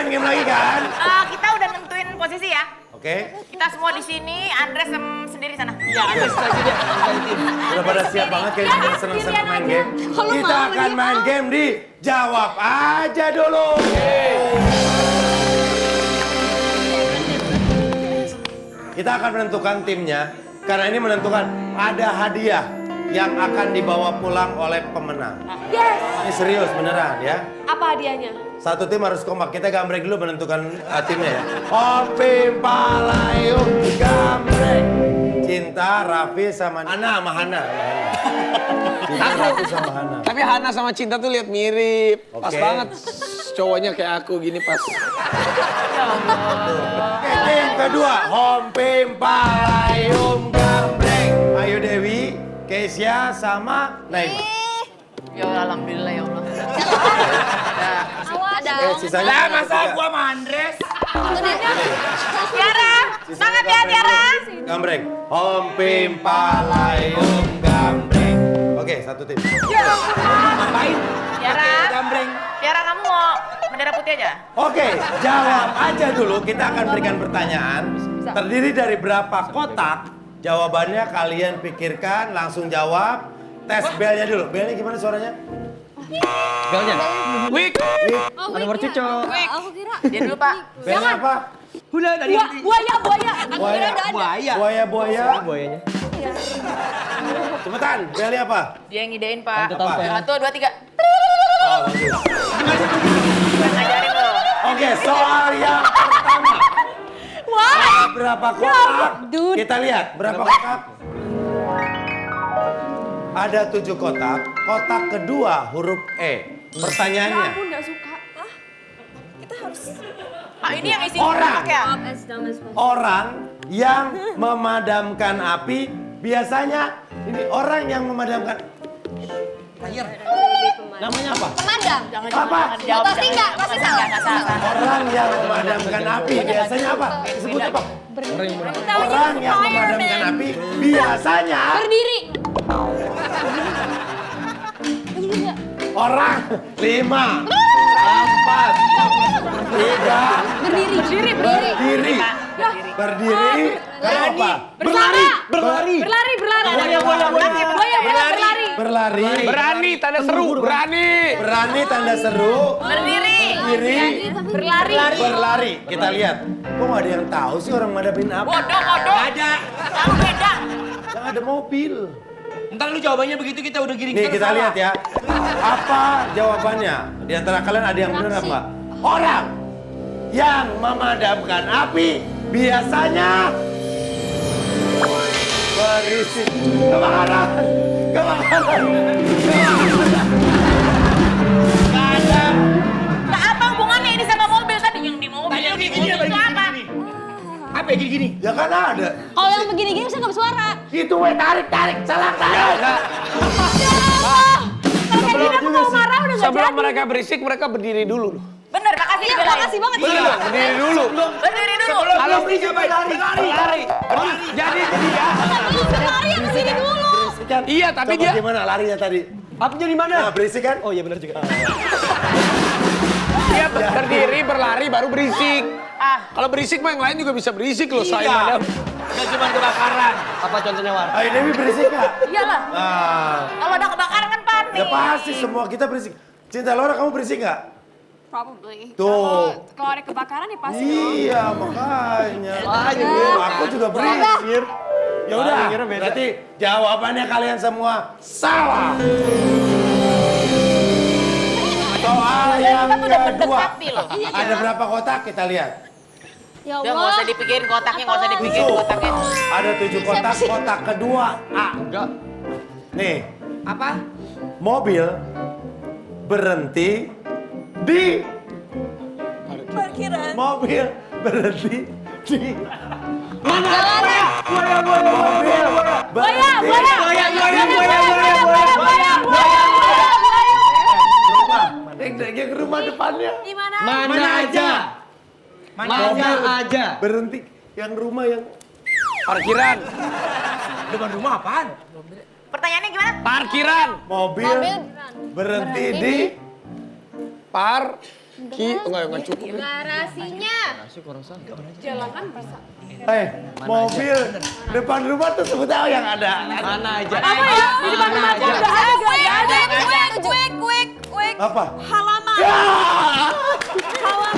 main game lagi kan? Kita udah nentuin posisi ya. Oke. Kita semua di sini, Andres sendiri sana. Iya, ada situasi dia. Udah pada siap banget kayaknya udah seneng-seneng main game. Kita akan main game di Jawab Aja Dulu. Kita akan menentukan timnya, karena ini menentukan ada hadiah yang akan dibawa pulang oleh pemenang. Yes. Ini serius beneran ya. Apa hadiahnya? Satu tim harus kompak. Kita gambreng dulu menentukan timnya ya. Opim Palayung gambreng. Cinta, Raffi sama Hana sama Hana. Cinta, Raffi sama Hana. Tapi Hana sama Cinta tuh lihat mirip. Pas Oke. banget. Cowoknya kayak aku gini pas. Oke, tim kedua. Opim Palayung gambreng. Ayo Dewi, Keisha sama Naima. Ya alhamdulillah ya Allah. Sisanya Masa gua sama Andres? Tiara, semangat ya Tiara. gambreng. Opim Palayung gambreng. Oke, satu tim. Ngapain? Tiara, Gambreng. Tiara kamu mau bendera putih aja? Oke, jawab aja dulu. Kita akan berikan pertanyaan. Terdiri dari berapa kotak? Jawabannya kalian pikirkan, langsung jawab. Tes belnya dulu. Belnya gimana suaranya? Belnya. Wik. Ada mercuco. Aku kira. Dia dulu Pak. Belnya apa? Udah dari Buaya. Buaya. buaya. Buaya. Buayanya. Cepetan, belnya apa? Dia yang ngidein Pak. Apa? 1, 2, 3. Oh, bagus. Udah ngajarin lo. Oke, soal yang pertama. Wah. Berapa kotak? Dude. Kita lihat, berapa kotak? Ada 7 kotak. Kotak kedua huruf E. Pertanyaannya. Aku nggak suka. Ah, ini yang isi Orang. kotak ya? Orang yang memadamkan api biasanya ini orang yang memadamkan. Namanya apa? Pemadam. Apa? Jawab. Pasti nggak, pasti salah. Nggak salah. Orang yang memadamkan api biasanya apa? Disebut apa? Orang yang memadamkan api biasanya Berdiri. orang 5, 4, 3, Berdiri. berdiri. Berdiri. Karena apa? Berlari. Berlari. Berlari. Berlari. Berani tanda seru. Berani. Berani tanda seru. Berdiri. Berdiri. Berlari. Berlari. Kita lihat. Kok nggak ada yang tahu sih orang madapin apa? Bodoh. Ada. Kamu beda. Yang ada mobil. Ntar lu jawabannya begitu kita udah giring. Nih kita lihat ya. Apa jawabannya? Di antara kalian ada yang benar apa? Orang yang memadamkan api biasanya berisik. Kebakaran. Nggak ada. Nah, apa hubungannya ini sama mobil tadi yang di mobil? Tanya Yang di gini, mobil itu apa? Apa yang gini? Ya kan ada. Kalau yang begini-gini bisa nggak bersuara. Itu tarik, salah tarik. Kalau kayak gini aku mau marah udah nggak Sebelum jadi. mereka berisik, mereka berdiri dulu. Bener, makasih Iya, dibelain. makasih banget. Iya, berdiri dulu. Berdiri dulu. Kalau berisik berlari. Jadi dia. Berlari yang kesini dulu. Iya, tapi Coba dia. gimana larinya tadi? Apinya di mana? Nah, berisik kan? Oh iya benar juga. Dia berdiri, berlari, baru berisik. Kalau berisik mah yang lain juga bisa berisik loh, saya madam. Gak cuma kebakaran. Apa contohnya, War? Ayo Dewi berisik nggak? Iyalah. Ah, Kalau ada kebakaran kan panik. ya pasti semua kita berisik. Cinta Laura kamu berisik nggak? Probably. Tuh. Kalau ada kebakaran ya pasti. Iya makanya. Aku juga berisik. Ya udah, berarti jawabannya kalian semua salah. Soal yang kedua. Tapi loh. Ada berapa kotak kita lihat? Ya Udah nggak usah dipikirin kotaknya, nggak usah dipikirin 7. kotaknya. Ada 7 kotak. Kotak kedua A. Enggak. Nih, Apa? mobil berhenti di Parkiran. mobil berhenti di Mana? mobil berhenti yang rumah depannya Di mana? Mana aja? Mana aja? berhenti yang rumah yang Parkiran. Depan rumah apaan? Pertanyaannya gimana? Parkiran. mobil berhenti di Enggak cukup. Garasinya. Jalanan masa. Mobil depan rumah tuh sebutnya yang ada. Mana aja. Apa ya? Di depan rumah gua udah ada. Quick. Apa? Halaman. Ya! Halaman.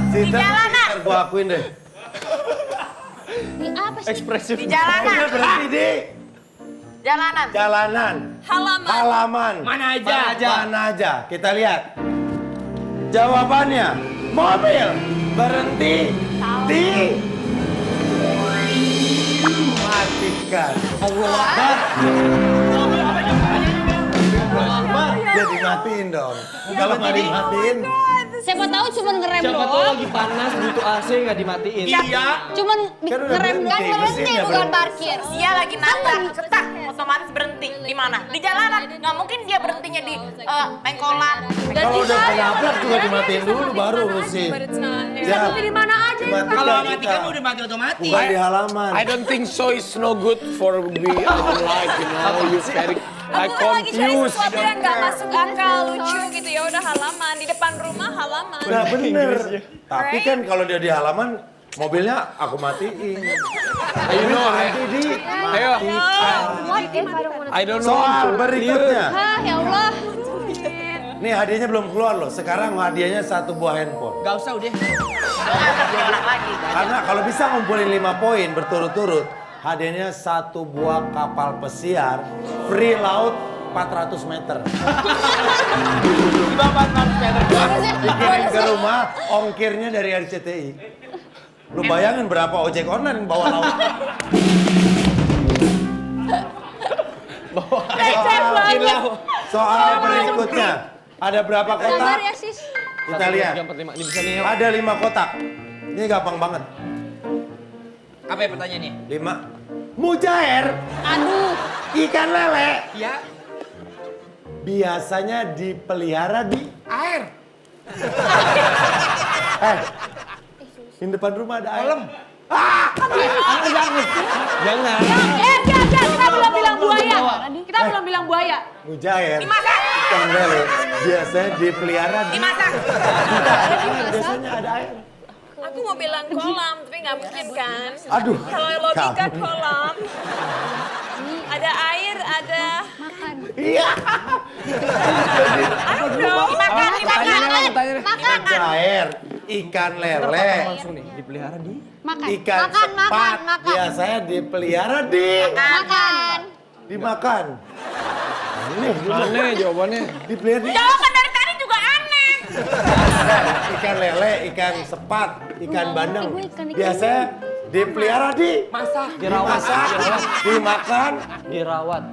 Cinta, jalanan. ntar gua akuin deh. Ini apa sih? Ekspresif. Di jalanan. Mobil berhenti di Jalanan. jalanan. Halaman. Halaman. Mana aja. Mana aja. Kita lihat. Jawabannya, mobil berhenti di matikan. Allah Akbar. Ya dimatiin dong. Kalau nggak dimatiin, Siapa tahu cuma ngerem Siapa tahu doang. lagi panas butuh AC nggak dimatiin. Iya. Cuman kan udah ngerem berhenti. doang. Mesinnya berhenti. parkir. Dia lagi nabrak, cetak, otomatis berhenti. Di mana? Di jalanan. Nggak mungkin dia berhentinya di pengkolan. Kalau udah kenabrak juga dimatiin dulu baru urusin. Ya. Tapi di mana aja? Dimatikan Kalau kita. mati kan udah mati otomatis. Bukan di halaman. I don't think so. It's no good for me. I don't like, you know. You very like Aku lagi cari confused. sesuatu yang nggak masuk akal, lucu gitu ya udah halaman di depan rumah halaman. Nah bener. Tapi kan kalau dia di halaman, mobilnya aku matiin. You know, Berhenti di ayo. What if I don't wanna? I don't know. soal berikutnya. Ah ya Allah. Nih hadiahnya belum keluar loh. Sekarang hadiahnya 1 buah handphone. Gak usah udah. Orang lagi. Karena kalau bisa ngumpulin 5 poin berturut-turut, hadiahnya 1 buah kapal pesiar free laut 400 meter. Di bawah 400 meter. Dikirim ke rumah, ongkirnya dari RCTI. Lu bayangin berapa ojek online bawa laut. Soal berikutnya, ada berapa kotak? Sabar ya sis. Kita lihat. 3, 4, 5. Ini bisa nih. Ada 5 kotak. Ini gampang banget. Apa ya pertanyaannya? 5. Mujair, Aduh. ikan lele, Ya. biasanya dipelihara di Air. di depan rumah ada air. Kolam. Jangan. Kita belum bilang buaya. Kita belum bilang buaya. Mujair, Dimasak. ikan lele, biasanya dipelihara di Dimasak. biasanya ada air. Aku mau bilang kolam, tapi nggak mungkin kan? Aduh. Kalau logika kamu. kolam, ada air, ada makan. Iya. Dimakan. Mujair, ikan lele, Langsung nih dipelihara di. Makan. ikan sepat, biasanya dipelihara di Makan. dimakan. Aneh, Aneh jawabannya. dipelihara di Jawaban dari tadi juga aneh. ikan lele, ikan sepat, ikan bandeng. Ibu ikan. Biasanya dipelihara di Masak. dimasak, dimakan. Dirawat.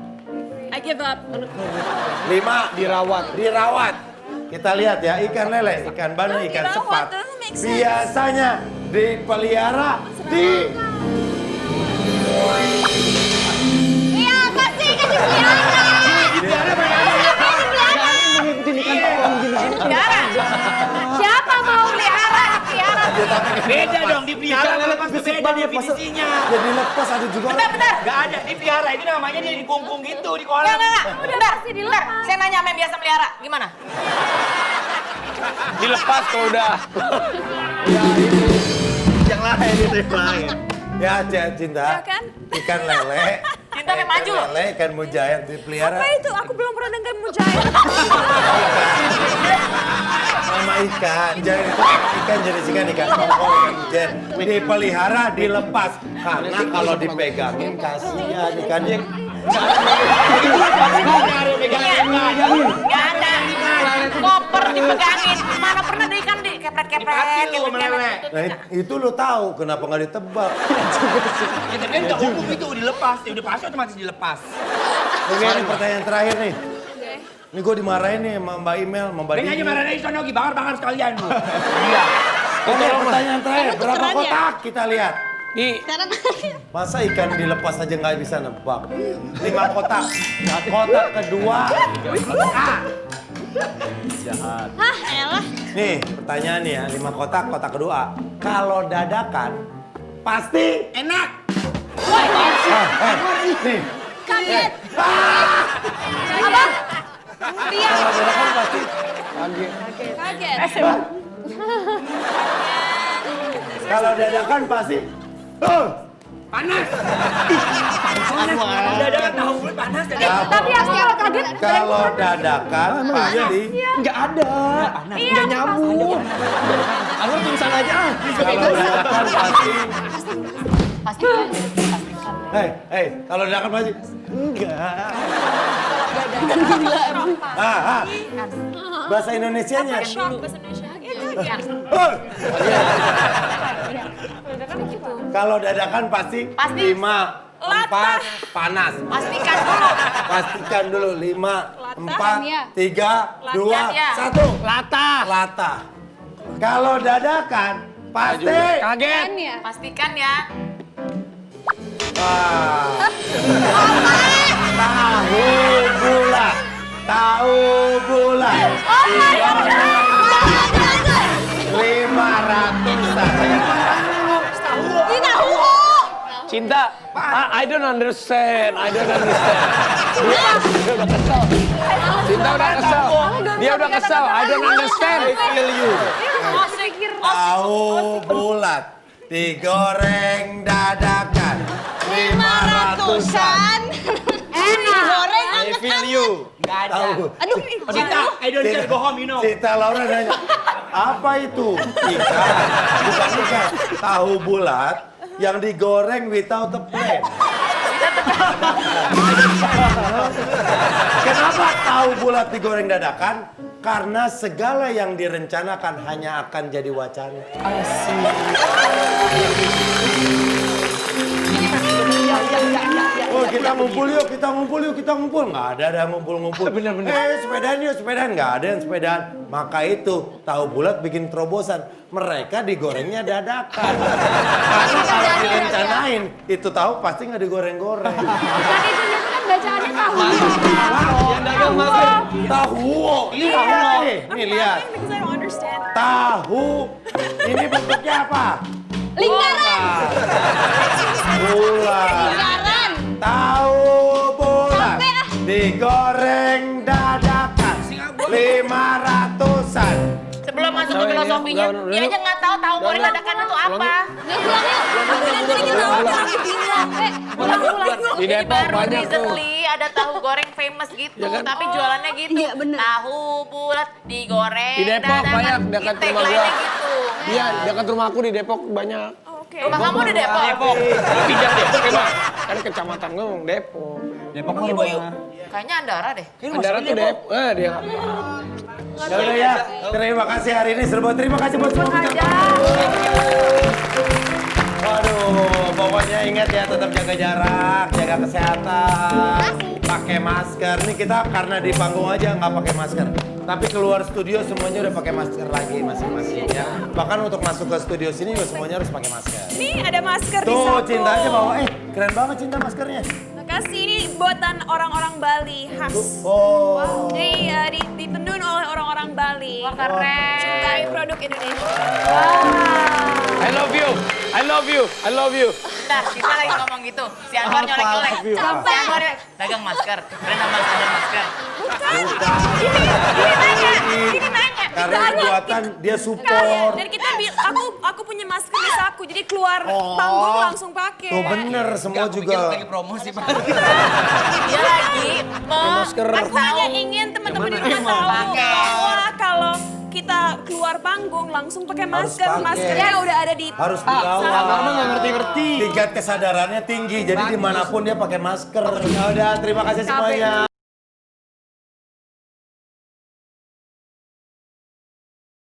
I give up. 5 dirawat. Kita lihat ya, ikan lele, ikan bandeng, ikan Dirawat, sepat. doesn't make sense. Biasanya dipelihara di Iya, kasih pelihara. Siapa mau pelihara? Pelihara. Beda dong dipelihara. Pasti beda definisinya. jadi lepas ada juga. Bentar. Gak ada dipelihara. Ini namanya dia dikungkung gitu di kolam. Enggak. Bentar. Saya nanya sama yang biasa melihara. Gimana? Dilepas kalau udah. Yang lain itu yang lain. Ya, Cinta. Ya kan? Ikan lele. Cinta sampai maju loh. Ikan lele, ikan mujair dipelihara. Apa itu? Aku belum pernah dengar mujair. Nama ikan. Mujair itu ikan jenis ikan tongkol, ikan mujair. Dipelihara, dilepas. Karena kalau dipegangin kasihan ikannya. Nggak ada. Koper dipegangin. Mana pernah ada ikan di kepret-kepret. Dipakai lu meleleh. Nah itu lo tahu kenapa nggak ditebak. Ya, tapi kan nggak hukum itu dilepas. Ya udah pasti otomatis dilepas. Oke, ini pertanyaan terakhir nih. Ini gue dimarahin nih sama Mbak Email, sama Mbak Beng aja Dini. marah dari sono, bakar-bakar sekalian lu. Iya. Oke, pertanyaan terakhir. Berapa tukeran ya? kotak? Kita lihat. Nih, Masa ikan dilepas aja nggak bisa nebak? 5 kotak. Kotak kedua. Hah, elah. Nih, pertanyaan nih ya. 5 kotak, kotak kedua. Kalau dadakan, pasti. Enak. Nih. Kaget. Apa? Kalau dadakan pasti Kaget. Kalau dadakan pasti Panas. Dadakan tahu bulat panas dadakan. Tapi aku kalau kaget. kalau dadakan pasti Enggak ada. Enggak nyambung. Anwar pingsan aja. kalau dadakan pasti Pastikan. kalau dadakan pasti bahasa Indonesianya. Shock bahasa Indonesia. Kalau dadakan pasti Pasti. 5, 4, panas. Pastikan dulu. Pastikan dulu 5, 4, ya. 3, 2, ya. 1. Lata. Lata. Kalau dadakan pasti Kaget. Pastikan ya. Wah. Tahu bulat. Tahu bulat. 500-an. Cinta. I don't understand. I don't understand. Dia udah kesel. Cinta udah kesel. Dia udah kesel. I don't understand. I feel you. Tahu Oh, bulat. Digoreng dadakan. 500-an. Goreng I feel you. Tahu. Aduh, Cinta, I don't care, go home, you know. Cita Laura nanya, apa itu? Ikan. Bukan ikan. Tahu bulat yang digoreng without a plan. Kenapa tahu bulat digoreng dadakan? Karena segala yang direncanakan hanya akan jadi wacana. Oh, kita ngumpul yuk, kita ngumpul yuk, kita ngumpul. Nggak ada ngumpul-ngumpul. Bener. Sepedaan yuk, sepedaan. Nggak ada yang sepedaan. Maka itu, tahu bulat bikin terobosan. Mereka digorengnya dadakan. Karena kalau direncanain, itu tahu pasti nggak digoreng-goreng. Tadi itu kan bacaannya tahu. Yang dagang masker. Tahu. Ini tahu. Nih, lihat. Because I don't understand. Tahu. Ini bentuknya apa? Lingkaran. Bulat. Lingkaran. Tahu bulat. Digoreng dadakan. 500-an. Sebelum masuk ke filosofinya, dia aja nggak tahu goreng dadakan itu apa. Yuk pulang yuk. Jadi kita lagi bingung. Pulang. Di Jadi Depok baru banyak tuh. recently ada tahu goreng famous gitu, Ya kan? tapi jualannya gitu. Iya, bener. Tahu bulat digoreng Di Depok dadakan. banyak, dekat Intake rumah lainnya gua. gitu. Iya, dekat rumah aku di Depok banyak. Oke. Rumah kamu di Depok? Depok. Pindah Depok emang. Kan kecamatan gue ngomong Depok. Depok mah rumah. Kayaknya Andara deh. Andara tuh Depok. Dia Ya udah ya, terima kasih hari ini Serba. Terima kasih buat semua kita. Waduh, pokoknya ingat ya tetap jaga jarak, jaga kesehatan, pakai masker. Nih kita karena di panggung aja nggak pakai masker, tapi keluar studio semuanya udah pakai masker lagi masing-masing ya. Bahkan untuk masuk ke studio sini juga semuanya harus pakai masker. Nih ada masker di Tuh saku. cintanya bawa, keren banget Cinta maskernya. Makasih, ini buatan orang-orang Bali khas. Oh. Jadi ditendun oleh orang-orang Bali. Wah, keren. Cintai produk Indonesia. I love you. I love you. I love you. Bentar, kita lagi ngomong gitu. Si Anwar nyolek-nyolek. Si Anwar dagang masker. Brand ambassador masker. Ini nanya. Karena buatan dia Kalian. support. Dan kita aku punya masker di saku, jadi keluar panggung langsung pakai. Tuh bener, semua juga. Lagi promosi, Pak. Dia lagi Masker. Aku hanya ingin teman-teman di rumah tahu Pakai. bahwa kalau kita keluar panggung langsung pakai masker. pakai. Maskernya udah ada di Harus dibawa. Mama nggak ngerti-ngerti. Tingkat kesadarannya tinggi, jadi dimanapun dia pakai masker. Ya udah, terima kasih semuanya.